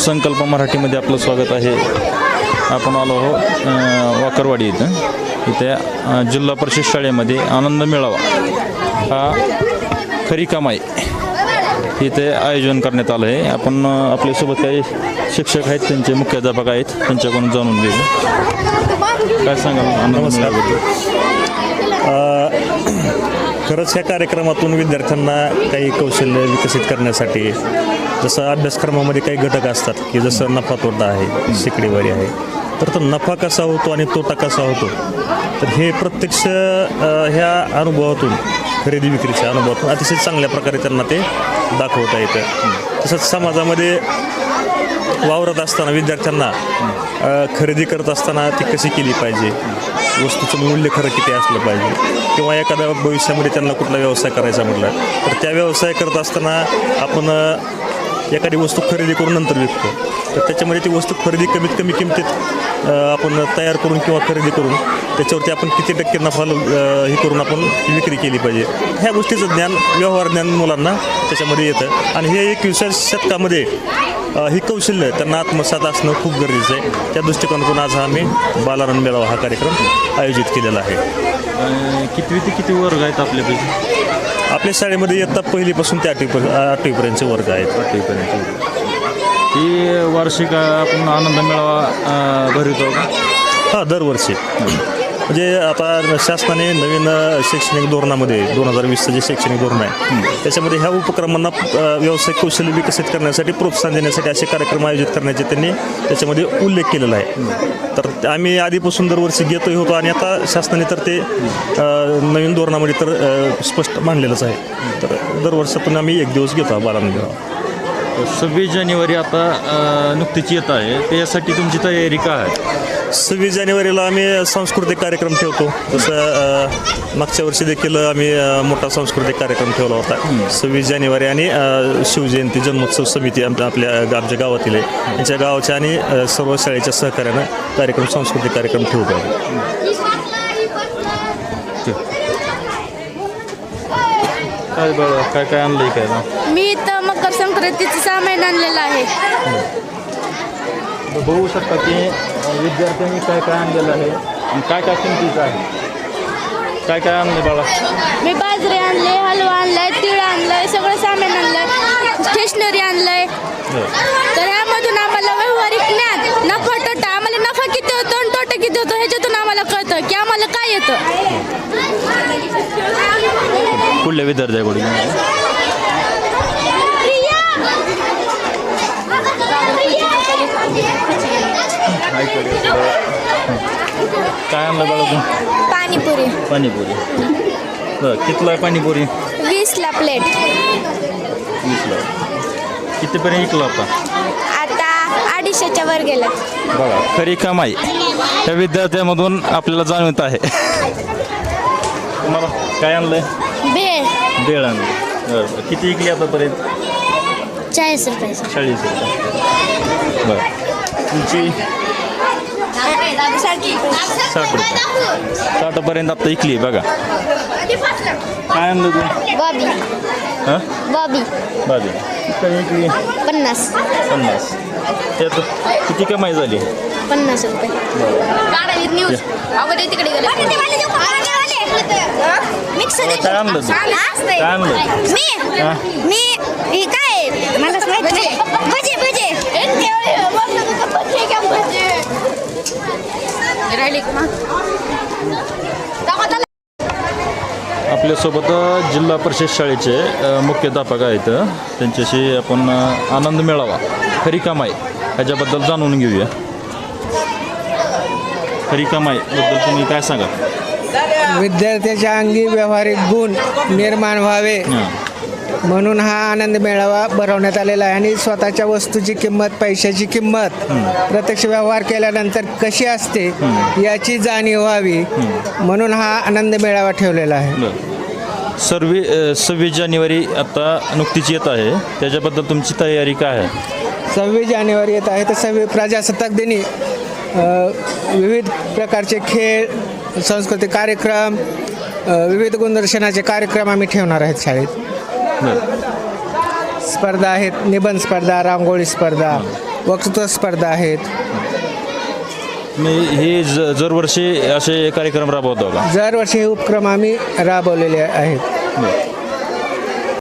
संकल्प मराठीमध्ये आपलं स्वागत आहे. आपण आलो आहोत वाकरवाडी इथे जिल्हा परिषद शाळेमध्ये आनंद मेळावा हा खरी कमाई इथे आयोजन करण्यात आलं आहे. आपण आपल्यासोबत काही शिक्षक आहेत, त्यांचे मुख्याध्यापक आहेत, त्यांच्याकडून जाणून घेऊ. काय सांगाल? नमस्कार. खरंच ह्या कार्यक्रमातून विद्यार्थ्यांना काही कौशल्य विकसित करण्यासाठी, जसं अभ्यासक्रमामध्ये काही घटक असतात की जसं नफा तोटा आहे, शिकडेवारी आहे, तर तो नफा कसा होतो आणि तोटा कसा होतो, तर हे प्रत्यक्ष ह्या अनुभवातून, खरेदी विक्रीच्या अनुभवातून अतिशय चांगल्या प्रकारे त्यांना ते दाखवता येतं. तसंच समाजामध्ये वावरत असताना विद्यार्थ्यांना खरेदी करत असताना ती कशी केली पाहिजे, वस्तूचं मूल्य खरं किती असलं पाहिजे, किंवा एखाद्या भविष्यामध्ये त्यांना कुठला व्यवसाय करायचा म्हटला तर त्या व्यवसाय करत असताना आपण एखादी वस्तू खरेदी करून नंतर विकतो, तर त्याच्यामध्ये ती वस्तू खरेदी कमीत कमी किमतीत आपण तयार करून किंवा खरेदी करून त्याच्यावरती आपण किती टक्के नफा हे करून आपण विक्री केली पाहिजे. ह्या गोष्टीचं ज्ञान, व्यवहार ज्ञान मुलांना त्याच्यामध्ये येतं आणि हे 21व्या शतकामध्ये ही कौशल्य त्यांना आत्मसात असणं खूप गरजेचं आहे. त्या दृष्टिकोनातून आज आम्ही बालानंद मेळावा हा कार्यक्रम आयोजित केलेला आहे. कितवी ते किती वर्ग आहेत आपल्यापैकी? आपल्या शाळेमध्ये इयत्ता पहिलीपासून ते आठवीपर्यंतचे वर्ग आहेत. 8वीपर्यंत. ही वार्षिक आपण आनंद मेळावा भरवतो का? हां, दरवर्षी. म्हणजे आता शासनाने नवीन शैक्षणिक धोरणामध्ये 2020चं जे शैक्षणिक धोरण आहे त्याच्यामध्ये ह्या उपक्रमांना व्यावसायिक कौशल्य विकसित करण्यासाठी, प्रोत्साहन देण्यासाठी असे कार्यक्रम आयोजित करण्याचे त्यांनी त्याच्यामध्ये उल्लेख केलेला आहे. तर आम्ही आधीपासून दरवर्षी घेतोही होतो आणि आता शासनाने तर ते नवीन धोरणामध्ये तर स्पष्ट मांडलेलंच आहे. तर दरवर्षातून आम्ही एक दिवस घेतो बालानंद मेळावा. 26 जानेवारी आता नुकतीच येत आहे, त्यासाठी तुमची तयारी काय आहे? 26 जानेवारीला आम्ही सांस्कृतिक कार्यक्रम ठेवतो. जसं मागच्या वर्षी देखील आम्ही मोठा सांस्कृतिक कार्यक्रम ठेवला होता. 26 जानेवारी आणि शिवजयंती जन्मोत्सव समिती आमच्या गावातील आहे, यांच्या गावाच्या आणि सर्व शाळेच्या सहकार्यानं कार्यक्रम, सांस्कृतिक कार्यक्रम ठेवतो. काय बघा, काय काय आणलंय काय ना? मी इथं मकर संक्रांतीचं सामान आणलेलं आहे. बघू शकता की विद्यार्थ्यांनी काय काय आणलेलं आहे आणि काय काय किमतीचं आहे. काय काय आणलं बाळा? मी बाजरी आणले, हलवा आणलाय, तीळ आणलंय, सगळं सामान आणलंय, स्टेशनरी आणलंय. तर ह्यामधून आम्हाला व्यावहारिक ज्ञान, नफा तोटा, आम्हाला नफा किती होतो आणि तोटा किती होतो ह्याच्यातून आम्हाला कळतं की आम्हाला काय येतं. कुठल्या विद्यार्थ्याकडून? काय आणलं बाळा तू? पाणीपुरी. पाणीपुरी. कितला आहे पाणीपुरी? 20ला प्लेट. 20ला. कितीपर्यंत विकला होता? आता 250च्या वर गेलं. बघा, खरी कमाई त्या विद्यार्थ्यामधून आपल्याला जाणवत आहे. तुम्हाला काय आणलंय? बेळ आणलं. बरं, किती विकली आतापर्यंत? 40 रुपये. 40 रुपये. बरं, तुमची 60 रुपये. 60पर्यंत आता विकली. बघा, काय आणलं तू? बॉबी. हां, बॉबी. बाजू किती विकली? 50. 50. त्यात किती कमाई झाली? 50 रुपये. काय आणलं तू? काय आणलं? मी काय मलाच माहित नाही. भजे भजे आपल्यासोबत जिल्हा परिषद शाळेचे मुख्याध्यापक आहेत, त्यांच्याशी आपण आनंद मेळावा खरी कमाई ह्याच्याबद्दल जाणून घेऊया. खरी कमाईबद्दल तुम्ही काय सांगा? विद्यार्थ्याच्या अंगी व्यावहारिक गुण निर्माण व्हावे म्हणून हा आनंद मेळावा भरवण्यात आलेला आहे. आणि स्वतःच्या वस्तूची किंमत, पैशाची किंमत प्रत्यक्ष व्यवहार केल्यानंतर कशी असते याची जाणीव व्हावी म्हणून हा आनंद मेळावा ठेवलेला आहे. 26 जानेवारी आता नुकतीच येत आहे, त्याच्याबद्दल तुमची तयारी काय आहे? 26 जानेवारी येत आहे, तर 26 प्रजासत्ताक दिनी विविध प्रकारचे खेळ, सांस्कृतिक कार्यक्रम, विविध गुणदर्शनाचे कार्यक्रम आम्ही ठेवणार आहेत शाळेत. स्पर्धा आहेत, निबंध स्पर्धा, रांगोळी स्पर्धा, वक्तृत्व स्पर्धा आहेत. मी हे दरवर्षी असे कार्यक्रम राबवतो का? दरवर्षी हे उपक्रम आम्ही राबवलेले आहेत.